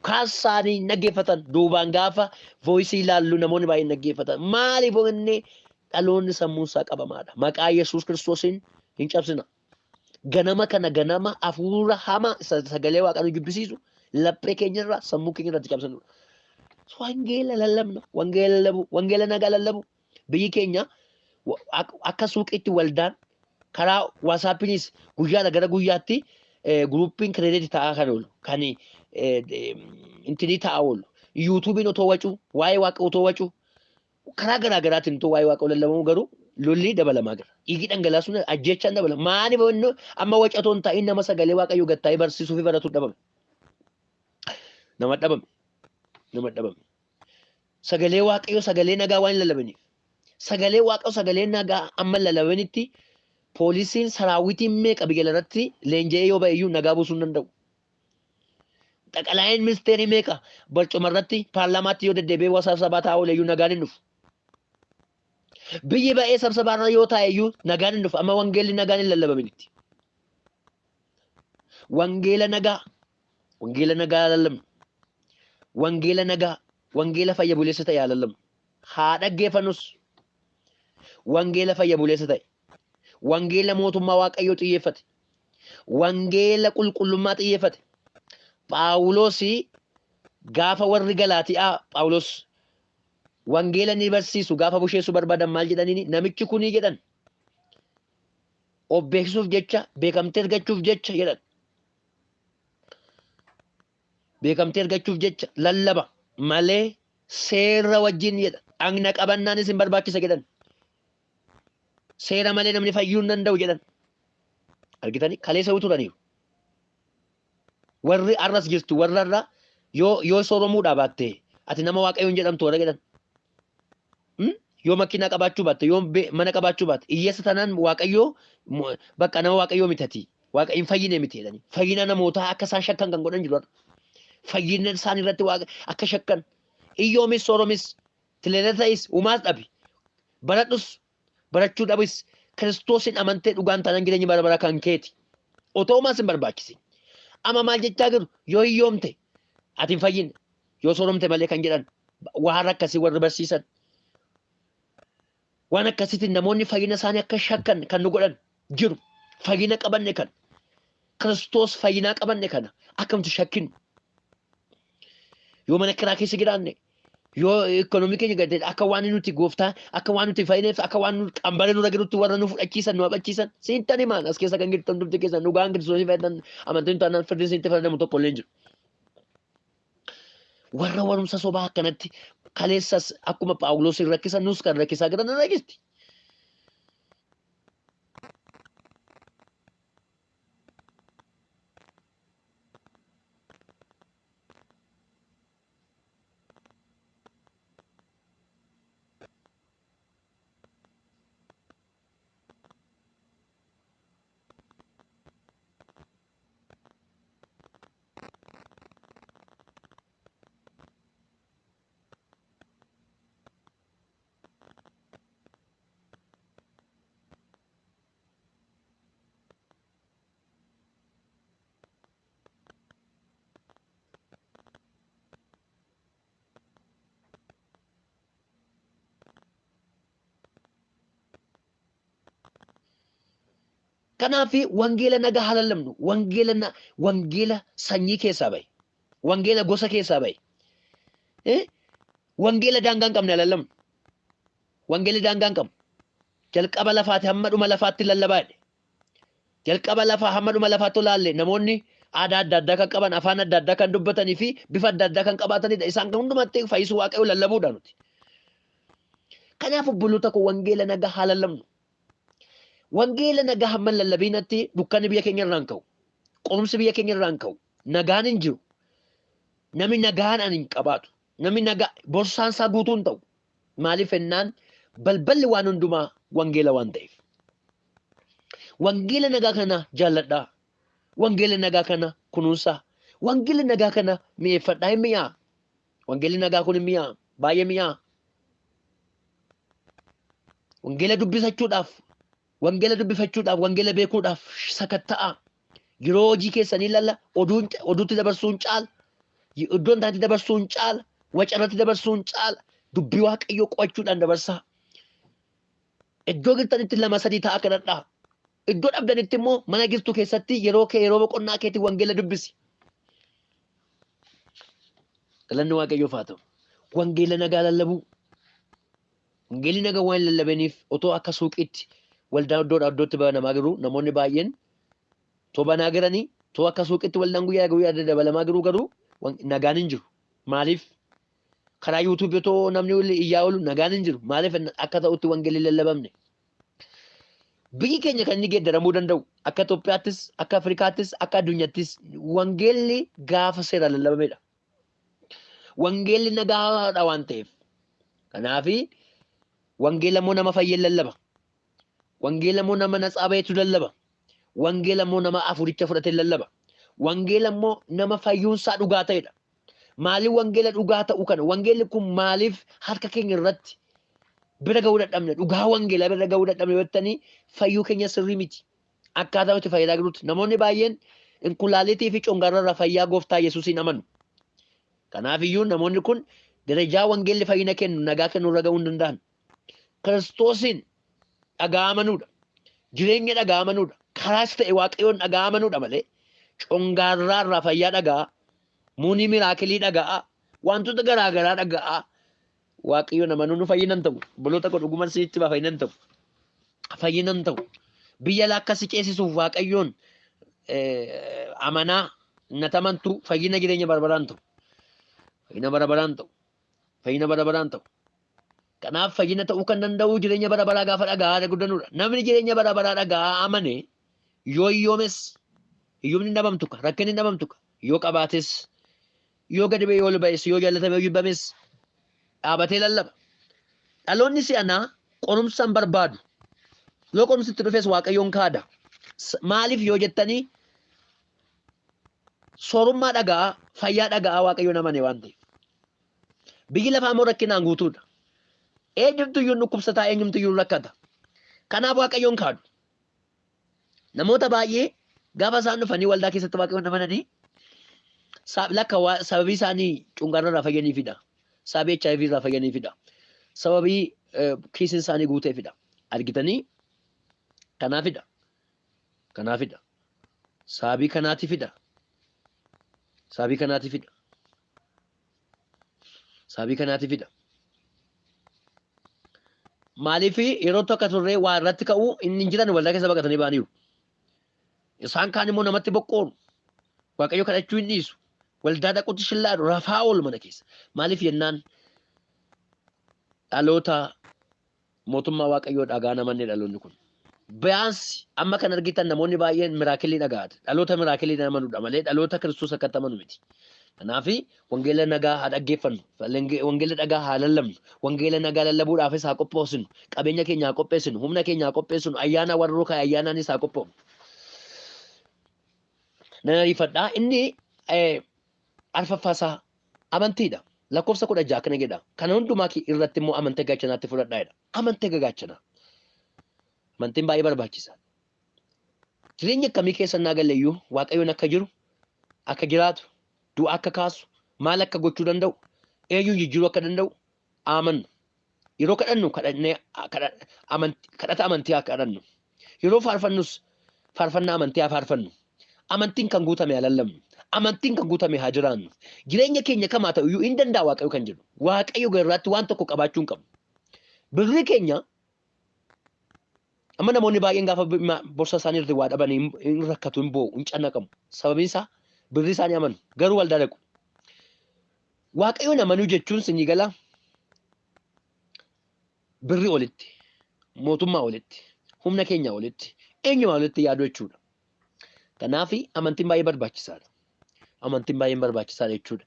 Kaasaanii naggeeffatan duubaan gaafa voisii ilaallu namoonni baay'een naggeeffatan. Maaliif inni dhaloonni sammuusaa qabamaadha. Maqaa Yesuus Kiristoosiin hin cabsina. Ganama hafuura hamaa sagalee Waaqaa nu jibbisiisu laphee keenyarraa sammuu keenyarratti cabsanudha. Wangeela lallabna, wangeela nagaa lallabu. Biyyi keenya akka suuqiitti waldaan karaa waasaappiinis guyyaadha gara guyyaatti guruuppiin kireeditii ta'aa kan oolu. Kan intinii ta'aa oolu. Yuutuubiin otoo wacu, waa'ee waaqa otoo wacu, karaa garaa garaatiin otoo waa'ee waaqa lallabamu garuu lolli dabalamaa jira. Dhiigni dhangalaasuun ajjechaan dabala. Maaliif amma wacatoon ta'in nama sagalee waaqayyoo gattaa'ee barsiisuu fi baratu dhabame. Nama dhabame. Sagalee waaqayyoo sagalee nagaa waan lallabaniif. Sagalee waaqayyoo sagalee nagaa amma lallabanitti poolisiin saraawitiin meeqa biyya irratti leenji'ee yoo ba'e iyyuu nagaa buusuu hin danda'u. Xaqalaayeen ministeerii meeqa barcuma irratti paarlaamaatti yoo deddeebi'ee sabaa taa'aa oole iyyuu nagaan hin dhufu. Biyyi ba'ee sabsabaarra yoo taa'e iyyuu nagaan hin dhufu. Amma wangeelli nagaan hin lallabaminitti. Wangeela nagaa lallabnu. Wangeela fayya buleessa ta'e haa lallabnu. Haa dhaggeeffannus. Wangeela fayya buleessa ta'e. Wangeela mootummaa waaqayyoo xiyyeeffate. Wangeela qulqullummaa xiyyeeffate. Phaawulosii gaafa warri Galaatiyaa Phaawulos wangeela ni barsiisu gaafa busheessu barbaadan maal jedhaniini namichi kunii jedhan. Of beeksisuuf jecha beekamtee argachuuf jecha jedhan. Beekamtee argachuuf jecha lallaba malee seera wajjin jedha. Dhagna qabannaanis hin barbaachisa jedhan. Seera malee namni fayyuu hin danda'u jedhan. Argitanii kaleessa turaniiru. Warri arras jirtu warra yoo sooromuudhaa baatte ati nama waaqayyoon jedhamtu warra jedhan. Yoo makiinaa qabaachuu baatte yoo mana qabaachuu baatte hiyyeessa tanaan waaqayyoo bakka nama waaqayyoo mitati. Waaqayyoon fayyine miti jedhanii. Fayyina namootaa akka isaan shakkan kan godhan jiru. Fayyina isaan irratti akka shakkan. Iyyoomis sooromis tileellata'is uumaas dhabi. Baradhus barachuu dhabis Kiristoosin amantee dhugaan taanaan jireenya bara bara kan keeti. Otoo uumaas hin barbaachisin. Amma maal jechaa jiru yoo hiyyoomte ati hin fayyine yoo sooromte malee kan jedhan waan akkasii warri barsiisan. Waan akkasiitiin namoonni fayyina isaanii akka shakkan kan nu godhan jiru. Fayyina qabanne kan Kiristoos fayyinaa qabanne kana akkamtu shakkinu. Yoo mana kiraa keessa jiraanne yoo ikoonoomii keenya gadee akka waan nuti gooftaa akka waan nuti fayyineef akka waan nuti qambara nurra jirutti warra nu fudhachiisan nu habachiisan siintani maal as keessa kan jirtan dubbi keessa dhugaan Kiristoosii fayyadan amantiin taanaan firdii siinti fayyadamu tokko illee jiru. Warra warumsa sobaa akkanatti kaleessas akkuma Phaawulos rakkisan nus kan rakkisaa jiran irra jirti. Kanaafi wangeela nagaa halallamnu wangeela sanyii keessaa bahe wangeela gosa keessaa bahe wangeela daangaa hin qabne halallamnu wangeela daangaa hin qabne jalqaba lafaati hamma dhuma lafaatti lallabaadhe jalqaba lafaa hamma dhuma lafaatti olaalle namoonni aadaa adda addaa kan qaban afaan adda addaa kan dubbatanii fi bifa adda addaa kan qabaatanidha isaan kan hundumatti fayyisuu waaqayyoo lallabuudha nuti. Kanaaf obboloota koo wangeela nagaa halallamnu. Wangeela nagaa hamma lallabiinatti dukkanni biyya keenya irraan ka'u. Qorumsi biyya keenya irraan ka'u. Nagaan hin jiru. Namni nagaan ani hin qabaatu. Namni nagaa borsaan isaa guutuu hin ta'u. Maaliif ennaan balballi waan hundumaa wangeela waan ta'eef. Wangeela nagaa kana jaalladhaa. Wangeela nagaa kana kunuunsaa. Wangeela nagaa kana mi'eeffadhaa hin mi'aa. Wangeelli nagaa kun hin mi'aa. Baay'ee mi'aa. Wangeela dubbisachuudhaaf. Wangeela dubbifachuudhaaf wangeela beekuudhaaf sakatta'a. Yeroo hojii keessanii lalla oduutti dabarsuun caala. Iddoon taatti dabarsuun caala. Wacarratti dabarsuun caala. Dubbii waaqayyoo qo'achuudhaan dabarsaa. Iddoo jirtanitti lama sadii ta'a kadhadhaa. Iddoo dhabdanitti immoo mana jirtu keessatti yeroo boqonnaa keetii wangeela dubbisi. Galanni waaqayyoof haa ta'u. Wangeela nagaa lallabuu. Wangeelli nagaa waan lallabaniif otoo akka suuqiitti waldaan iddootti banamaa jiru namoonni baay'een too banaa jiranii too akka suuqiitti waldaan guyyaa dabalamaa jiru garuu nagaan hin jiru. Maaliif karaa yuutuubii too namni iyyaa oolu nagaan hin jiru. Maaliif akka ta'utti wangeelli lallabamne. Biyyi keenya kan inni geeddaramuu danda'u akka Itoophiyaattis akka Afrikaattis akka addunyaattis wangeelli gaafa seera lallabamedha. Wangeelli nagaadha waan ta'eef. Kanaafi wangeela immoo nama fayyeen lallaba. Wangeela immoo nama natsaa baheetu lallaba. Wangeela immoo nama afuricha fudhatee lallaba. Wangeela immoo nama fayyuunsaa dhugaa ta'edha. Maaliif wangeela dhugaa ta'u kana? Wangeelli kun maaliif harka keenya irratti bira ga'uu dadhabne? Dhugaa wangeelaa bira ga'uu dadhabne jettanii fayyuu keenya sirrii miti. Akkaataa itti fayyadaa jirutti namoonni baay'een inkulaalitii fi congaarraa fayyaa gooftaa Yesuusiin amanu. Kanaafiyyuu namoonni kun darajaa wangeelli fayyina kennu nagaa kennu irra ga'uu hin danda'an. Kiristoosiin dhagaa amanuudha. Jireenya dhagaa amanuudha. Karaas ta'e waaqayyoon dhagaa amanuudha malee congaarraa fayyaa dhagaa, muunii miraakilii dhagaa, wantoota garaagaraa dhagaa. Waaqayyoon amanuu nu fayyinan ta'u. Boloota kun dhuguman sitti baa fayyinan ta'u. Fayyinan ta'u. Biyya laakkasi ceesisuuf waaqayyoon amanaa natamantu fayyina jireenya barbaraan ta'u. Fayyina barbaraan ta'u. fayyina bara baraan ta'u. Kanaaf fayyina ta'uu kan danda'u jireenya bara baraa gaafa dhagaa guddanudha. Namni jireenya bara baraa dhagaa amane yoo hiyyoomes hiyyoomni dhabamtu ka rakkinni dhabamtu ka yoo qabaates yoo gadi ba'e yoo ba'es yoo jaallatame yoo jibbames dhaabatee lallaba. Dhaloonni si'anaa qorumsa hin barbaadu. Yoo qorumsitti dhufes waaqayyoon kaada. Maaliif yoo jettanii soorummaa dhagaa fayyaa dhagaa waaqayyoon amane waan ta'eef. Biyyi lafaa immoo rakkinaan guutuudha. Eenyumtuyyuu dhukkubsataa eenyumtuyyuu rakkata. Kanaaf waaqayyoon kaadu. Namoota baay'ee gaafa isaan dhufanii waldaa keessatti waaqayyoon amananii sababii isaanii cunqursaa irraa fayyaniifidha. Sababii HIV irraa fayyaniifidha. Sababii kiisiin isaanii guuteefidha. Argitanii kanaafidha. Kanaafidha. Sababii kanaatiifidha. Sababii kanaatiifidha. Sababii kanaatiifidha. Maaliif yeroo tokko turree waa irratti ka'uu inni jiran waldaa keessa baqatanii ba'aniiru. Isaan kaan immoo namatti boqqoonu. Waaqayyo kadhachuu hin dhiisu. Waldaa dhaquutti shillaadhu rafaa oolu mana keessa. Maaliif jennaan dhaloota mootummaa waaqayyoo dhagaa namanne dhaloonni kun. Bayaansi amma kan argitan namoonni baay'een miraakilii dhagaati. Dhaloota miraakilii namanudha malee dhaloota Kiristoos akkatti amanu miti. Kanaaf wangeela nagaa haa dhaggeeffannu. Wangeela dhagaa haa lallabnu. Wangeela nagaa lallabuudhaafis haa qophoofsinu. Qabeenya keenya haa qopheessinu. Humna keenya haa qopheessinu. Ayyaana warroo kaa ayyaanaanis haa qophoofnu. Nan ariifadhaa inni arfaffaasaa amantiidha. Lakkoofsa 16 kana jedha. Kana hundumaa irratti immoo amantee gaachanaatti fudhadhaa jedha. Amantee gaachanaa. Amantiin baay'ee barbaachisaadha. Jireenya akkamii keessa naa galeeyyuu waaqayyoon akka jiru, akka jiraatu, du'a akka kaasu, maal akka gochuu danda'u, eenyuun jijjiiruu akka danda'u amannu. Yeroo kadhannu kadhata amantii haa kadhannu. Yeroo faarfannus faarfannaa amantii haa faarfannu. Amantiin kan guutame haa lallabnu. Amantiin kan guutame haa jiraannu. Jireenya keenya kamaa ta'uyyuu hin danda'a waaqayyo kan jedhu. Waaqayyo garraatti waan tokko qabaachuu hin qabu. Birri keenya amma namoonni baay'een gaafa borsa isaanii irratti waa dhaban hin rakkatu hin boo'u hin cannaqamu. Sababiin isaa birri isaanii amanu garuu waldaa dhaqu. Waaqayyoon amanuu jechuun sinii gala birri olitti, mootummaa olitti, humna keenya olitti, eenyumaa olitti yaadu jechuudha. Kanaaf amantiin baay'ee barbaachisaadha. Amantiin baay'ee barbaachisaadha jechuudha.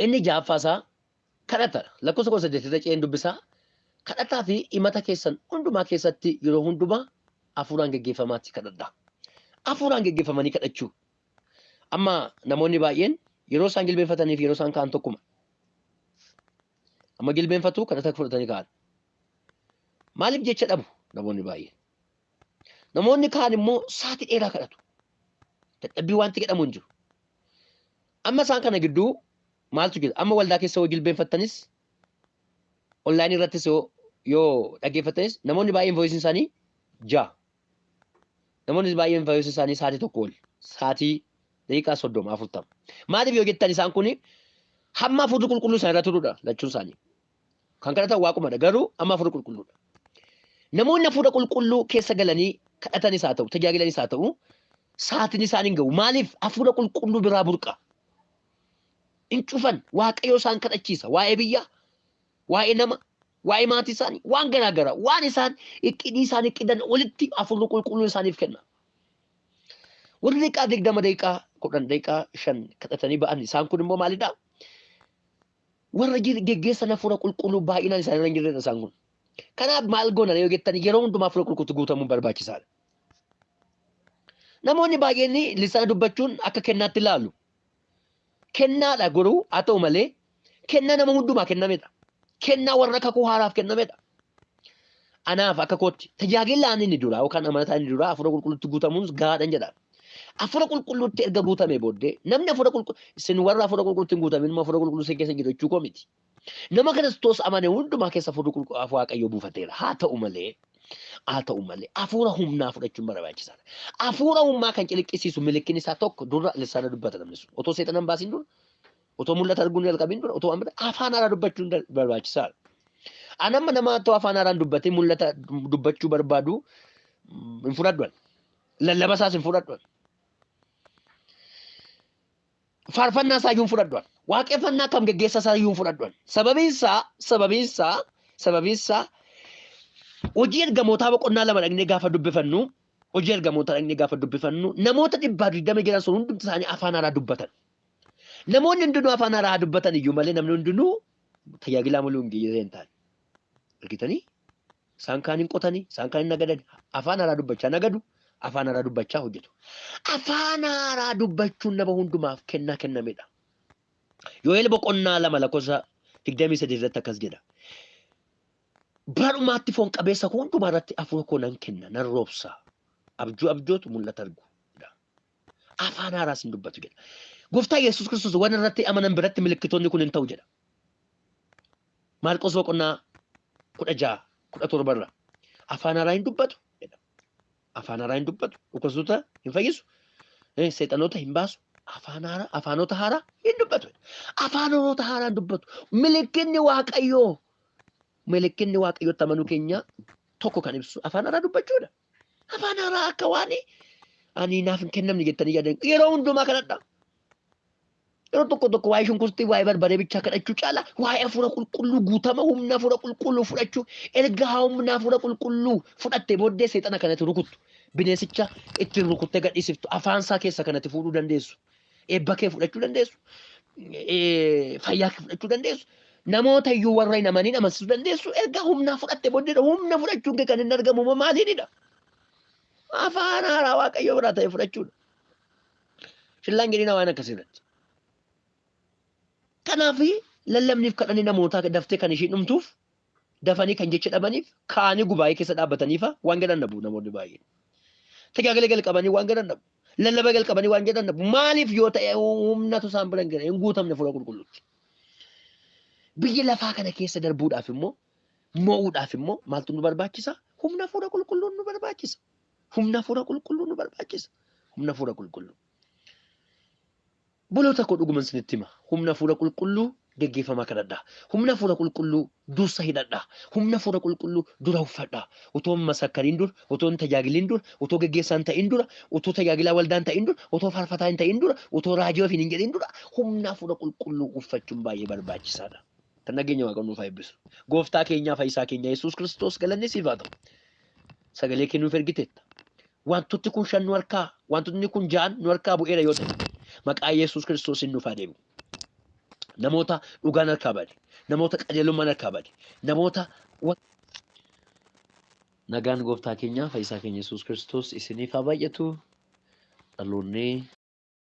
Inni jaaffaasaa kadhatadha. Lakkoofsa 18 ceen dubbisaa kadhataa fi himata keessan hundumaa keessatti yeroo hundumaa hafuuraan geggeeffamaatti kadhadha. Hafuuraan geggeeffamanii kadhachuu. Amma namoonni baay'een yeroo isaan jilbeenfataniif yeroo isaan ka'an tokkuma. Amma jilbeenfatu kadhata fudhatanii ka'an. Maaliif jecha dhabu namoonni baay'een? Namoonni kaan immoo sa'aatii dheeraa kadhatu. Dadhabbii wanti jedhamu hin jiru. Amma isaan kana gidduu maaltu jira? Amma waldaa keessa yoo jilbeenfattanis onlaayinii irrattis yoo dhaggeeffattanis namoonni baay'een voisin isaanii 6. Namoonni baay'een voisin isaanii sa'aatii tokko ol. Sa'aatii daqiiqaa 30 40. Maaliif yoo jettan isaan kun hamma hafuurri qulqulluu isaan irra turuudha lachuun isaanii. Kan kadhatan waaqumadha garuu amma hafuurri qulqulluudha. Namoonni hafuura qulqulluu keessa galanii kadhatanis haa ta'u tajaajilanis haa ta'u sa'aatiin isaanii hin ga'u. Maaliif hafuura qulqulluu biraa burqa? In cufan waaqayyo isaan kadhachiisa. Waa'ee biyyaa, waa'ee nama, waa'ee maatii isaanii, waan garaa garaa, waan isaan iqqidii isaan iqqidan walitti hafuurri qulqulluu isaaniif kenna. Warri daqiiqaa 20 daqiiqaa 10 daqiiqaa 5 kadhatanii ba'an isaan kun immoo maalidhaa? Warra geggeessan hafuura qulqulluu baay'inaan isaanii irra hin jirredha isaan kun. Kanaaf maal goona yoo jettan yeroo hundumaa hafuura qulqulluutti guutamuun barbaachisaadha. Namoonni baay'een lisaana dubbachuun akka kennaatti ilaalu. Kennaadha garuu haa ta'u malee kennaa nama hundumaa kennamedha. Kennaa warra kakuu haaraaf kennamedha. Anaaf akka kootti tajaajilaan inni dura yookaan amanataan inni dura hafuura qulqulluutti guutamuun gaadhan jedha. Hafuura qulqulluutti erga guutamee booddee namni hafuura qulqulluu isin warra hafuura qulqulluutti hin guutamin immoo hafuura qulqulluu isin keessa jiru jechuu koo miti. Nama Kiristoos amane hundumaa keessa hafuurri qulqulluu waaqayyo buufateera. Haa ta'u malee hafuura humnaa fudhachuun barbaachisaadha. Hafuura humnaa kan ciliqqisiisu milikiin isaa tokko dura lisaana dubbata namni sun. Otoo seexana hin baasin dura, otoo mul'ata arguun jalqabin dura, otoo afaan haaraa dubbachuun barbaachisaadha. Anamma nama otoo afaan haaraan dubbatee mul'ata dubbachuu barbaadu hin fudhadhuan. Lallaba isaas hin fudhadhuan. faarfannaa isaa iyyuu fudhadhuan. Waaqeffannaa kam geggeessa isaa iyyuu fudhadhuan. Sababiin isaa hojii ergamootaa boqonnaa lama dhaqnee gaafa dubbifannu hojii ergamootaa dhaqnee gaafa dubbifannu namoota 120 jiran sun hundi isaanii afaan haaraa dubbatan. Namoonni hundinuu afaan haaraa dubbatan iyyuu malee namni hundinuu tajaajilaa muluu hin geessee hin taane. Argitanii isaan kaan hin qotanii isaan kaan hin nagadan afaan haaraa dubbachaa nagadu afaan haaraa dubbachaa hojjetu. Afaan haaraa dubbachuun nama hundumaaf kennaa kennamedha. Yoel boqonnaa lama lakkoofsa 23 irratti akkas jedha. Barumaatti foon qabeessa hundumaa irratti afur koo nan kenna nan roobsa. Abjuu abjootu mul'ata argu. Afaan haaraas hin dubbatu jedha. Gooftaa Yesuus Kiristoos waan irratti amanan biratti milikkitoonni kun hin ta'u jedha. Maarqos boqonnaa 16-17 irra afaan haaraa hin dubbatu jedha. Afaan haaraa hin dubbatu. Dhukkubsattoota hin fayyisu. Seexanoota hin baasu. Afaanota haaraa hin dubbatu. Afaanota haaraa hin dubbatu. Milikkinni Waaqayyootti amanuu keenya tokko kan ibsu afaan haaraa dubbachuudha. Afaan haaraa akka waan ani naaf hin kennamne jettanii yaadan yeroo hundumaa kadhadha. Yeroo tokko waa'ee shunkurtii waa'ee barbaree bichaa kadhachuu caala waa'ee hafuura qulqulluu guutama humna hafuura qulqulluu fudhachuu erga humna hafuura qulqulluu fudhattee booddee seexana kanatti rukuttu bineensicha ittiin rukuttee gadhiisiftu afaan isaa keessa kanatti fuudhuu dandeessu. Eebba kee fudhachuu dandeessu. Fayyaa kee fudhachuu dandeessu. Namoota iyyuu warra hin amaniin amansiisuu dandeessu. Erga humna fudhattee booddee humna fudhachuun kee kan hin argamu maaliidha? Afaan haaraa Waaqayyo biraa ta'e fudhachuudha. Shillaan jedhina waan akkasiirratti. Kanaaf lallabniif kadhanii namootaa daftee kan isheen dhumtuuf dafanii kan jecha dhabaniif kaanii gubaa'ee keessa dhaabbataniifa waan jedhan dhabu namoonni baay'een. Tajaajila jalqabanii waan jedhan dhabu. Lallaba jalqabanii waan jedhan dhabu. Maaliif yoo ta'e humnatu isaan bira hin gahe hin guutamne fuula qulqulluutti. Biyya lafaa kana keessa darbuudhaaf immoo mo'uudhaaf immoo maaltu nu barbaachisa? Humna fuula qulqulluun nu barbaachisa. Humna fuula qulqulluun nu barbaachisa. Humna fuula qulqulluu. Buloota koo dhuguman isinitti hima. Humna fuula qulqulluu geggeeffamaa kadhadhaa. Humna fuula qulqulluu dursa hidhadhaa. Humna fuula qulqulluu dura uffadhaa. Otoo masakkariin dura, otoo tajaajiliin dura, otoo geggeessaan ta'in dura, otoo tajaajilaa waldaan ta'in dura, otoo faarfataa hin ta'in dura, otoo raajii ofiin hin jedhin dura humna fuula qulqulluu uffachuun baay'ee barbaachisaadha. Kan nageenya Waaqayyoo nuuf haa eebbisu. Gooftaa keenyaa Fayyisaa keenya Yesuus Kiristoos galanni siif haa ta'u. Sagalee kennuuf ergiteetta. Wantoonni kun 5 nu harkaa, wantoonni kun 6 nu harkaa bu'eera yoo ta'e. Maqaa Yesuus Kiristoosiin nuuf haa deemu. Namoota dhugaan harkaa bade, namoota qajeelummaan harkaa bade, namoota nagaan gooftaa keenyaa Fayyisaa keenya Yesuus Kiristoos isiniif haa baay'atu. Dhaloonni